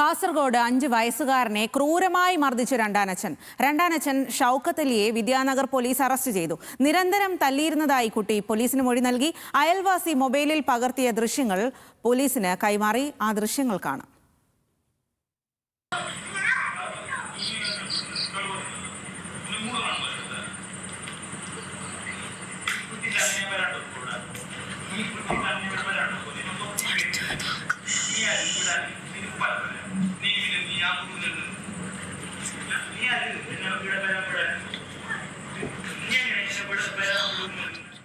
കാസർഗോഡ് 5 വയസ്സുകാരനെ ക്രൂരമായി മർദ്ദിച്ച രണ്ടാനച്ഛൻ ഷൗക്കത്ത് അലിയെ വിദ്യാനഗർ പോലീസ് അറസ്റ്റ് ചെയ്തു. നിരന്തരം തല്ലിയിരുന്നതായി കുട്ടി പോലീസിന് മൊഴി നൽകി. അയൽവാസി മൊബൈലിൽ പകർത്തിയ ദൃശ്യങ്ങൾ പോലീസിന് കൈമാറി. ആ ദൃശ്യങ്ങൾ കാണാം.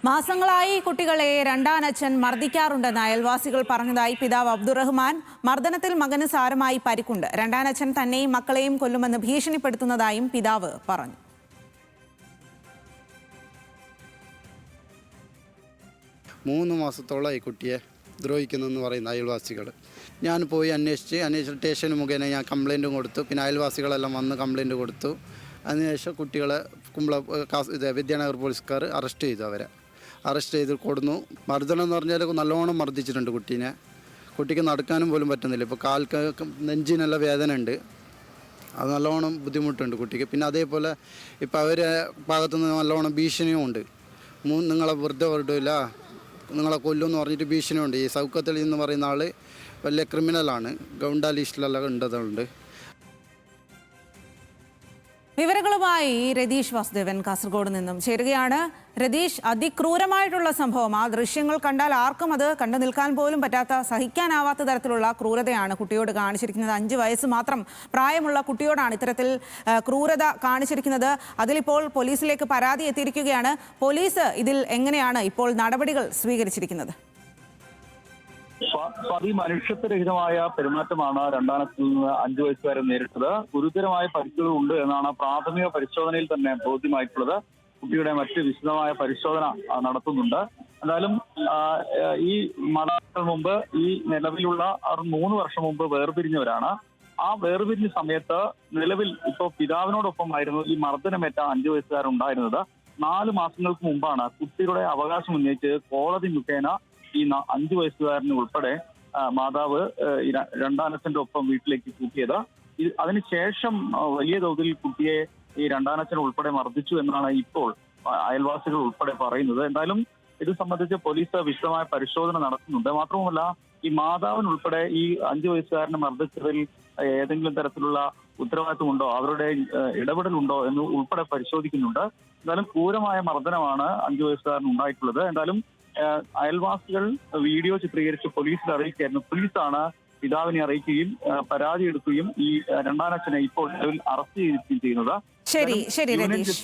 മാസങ്ങളായി കുട്ടികളെ രണ്ടാനച്ഛൻ മർദ്ദിക്കാറുണ്ടെന്ന് അയൽവാസികൾ പറഞ്ഞതായി പിതാവ് അബ്ദുറഹ്മാൻ. മർദ്ദനത്തിൽ മകന് സാരമായി പരിക്കുണ്ട്. രണ്ടാനച്ഛൻ തന്നെയും മക്കളെയും കൊല്ലുമെന്ന് ഭീഷണിപ്പെടുത്തുന്നതായും പിതാവ് പറഞ്ഞു. മൂന്ന് മാസത്തോളം ഈ കുട്ടിയെ ദ്രോഹിക്കുന്നെന്ന് പറയുന്ന അയൽവാസികൾ. ഞാൻ പോയി അന്വേഷിച്ച് സ്റ്റേഷൻ മുഖേന ഞാൻ കംപ്ലയിൻറ്റും കൊടുത്തു. പിന്നെ അയൽവാസികളെല്ലാം വന്ന് കംപ്ലയിൻറ്റ് കൊടുത്തു. അതിനുശേഷം കുട്ടികളെ വിദ്യാനഗർ പോലീസുകാർ അറസ്റ്റ് ചെയ്തു. അവരെ അറസ്റ്റ് ചെയ്ത് കൊടുന്നു. മർദ്ദനം എന്ന് പറഞ്ഞാൽ നല്ലോണം മർദ്ദിച്ചിട്ടുണ്ട് കുട്ടീനെ. കുട്ടിക്ക് നടക്കാനും പോലും പറ്റുന്നില്ല. ഇപ്പോൾ കാൽക്ക് നെഞ്ചിനെല്ലാം വേദന ഉണ്ട്. അത് നല്ലോണം ബുദ്ധിമുട്ടുണ്ട് കുട്ടിക്ക്. പിന്നെ അതേപോലെ ഇപ്പോൾ അവരെ ഭാഗത്തുനിന്ന് നല്ലോണം ഭീഷണിയും ഉണ്ട്. നിങ്ങളെ വെറുതെ വിടില്ല, നിങ്ങളെ കൊല്ലുമെന്ന് പറഞ്ഞിട്ട് ഭീഷണിയുണ്ട്. ഈ ഷൗക്കത്ത് അലി എന്ന് പറയുന്ന ആൾ വലിയ ക്രിമിനലാണ്. ഗൗണ്ട ലിസ്റ്റിലെല്ലാം ഉണ്ടതുണ്ട്. വിവരങ്ങളുമായി രതീഷ് വാസുദേവൻ കാസർഗോഡ് നിന്നും ചേരുകയാണ്. രതീഷ്, അതിക്രൂരമായിട്ടുള്ള സംഭവം. ആ ദൃശ്യങ്ങൾ കണ്ടാൽ ആർക്കും അത് കണ്ടു നിൽക്കാൻ പോലും പറ്റാത്ത, സഹിക്കാനാവാത്ത തരത്തിലുള്ള ക്രൂരതയാണ് കുട്ടിയോട് കാണിച്ചിരിക്കുന്നത്. 5 വയസ്സ് മാത്രം പ്രായമുള്ള കുട്ടിയോടാണ് ഇത്തരത്തിൽ ക്രൂരത കാണിച്ചിരിക്കുന്നത്. അതിലിപ്പോൾ പോലീസിലേക്ക് പരാതി എത്തിയിരിക്കുകയാണ്. പോലീസ് ഇതിൽ എങ്ങനെയാണ് ഇപ്പോൾ നടപടികൾ സ്വീകരിച്ചിരിക്കുന്നത്? മനുഷ്യത്വരഹിതമായ പെരുമാറ്റമാണ് രണ്ടാനത്തിൽ നിന്ന് 5 വയസ്സുകാരൻ നേരിട്ടത്. ഗുരുതരമായ പരിക്കുകൾ ഉണ്ട് എന്നാണ് പ്രാഥമിക പരിശോധനയിൽ തന്നെ ബോധ്യമായിട്ടുള്ളത്. കുട്ടിയുടെ മറ്റ് വിശദമായ പരിശോധന നടത്തുന്നുണ്ട്. എന്തായാലും ഈ മാതാക്കൾ മുമ്പ് ഈ നിലവിലുള്ള 3 വർഷം മുമ്പ് വേർപിരിഞ്ഞവരാണ്. ആ വേർപിരിഞ്ഞ സമയത്ത് നിലവിൽ ഇപ്പോൾ പിതാവിനോടൊപ്പമായിരുന്നു ഈ മർദ്ദനമേറ്റ 5 വയസ്സുകാരൻ ഉണ്ടായിരുന്നത്. 4 മാസങ്ങൾക്ക് മുമ്പാണ് കുട്ടിയുടെ അവകാശം ഉന്നയിച്ച് കോടതി മുഖേന ഈ 5 വയസ്സുകാരന് ഉൾപ്പെടെ മാതാവ് രണ്ടാനച്ഛന്റെ ഒപ്പം വീട്ടിലേക്ക് കൂട്ടിയത്. അതിനുശേഷം വലിയ തോതിൽ കുട്ടിയെ ഈ രണ്ടാനച്ഛൻ ഉൾപ്പെടെ മർദ്ദിച്ചു എന്നാണ് ഇപ്പോൾ അയൽവാസികൾ ഉൾപ്പെടെ പറയുന്നത്. എന്തായാലും ഇത് സംബന്ധിച്ച് പോലീസ് വിശദമായ പരിശോധന നടത്തുന്നുണ്ട്. മാത്രവുമല്ല, ഈ മാതാവിനുൾപ്പെടെ ഈ 5 വയസ്സുകാരനെ മർദ്ദിച്ചതിൽ ഏതെങ്കിലും തരത്തിലുള്ള ഉത്തരവാദിത്വമുണ്ടോ, അവരുടെ ഇടപെടലുണ്ടോ എന്ന് ഉൾപ്പെടെ പരിശോധിക്കുന്നുണ്ട്. എന്തായാലും ക്രൂരമായ മർദ്ദനമാണ് 5 വയസ്സുകാരന് ഉണ്ടായിട്ടുള്ളത്. എന്തായാലും അയൽവാസികൾ വീഡിയോ ചിത്രീകരിച്ച് പോലീസിൽ അറിയിക്കുകയായിരുന്നു. പോലീസാണ് പിതാവിനെ അറിയിക്കുകയും പരാതി എടുക്കുകയും ഈ രണ്ടാനച്ഛനെ ഇപ്പോൾ അറസ്റ്റ് ചെയ്യുകയും ചെയ്യുന്നത്. ശരി രതീഷ്.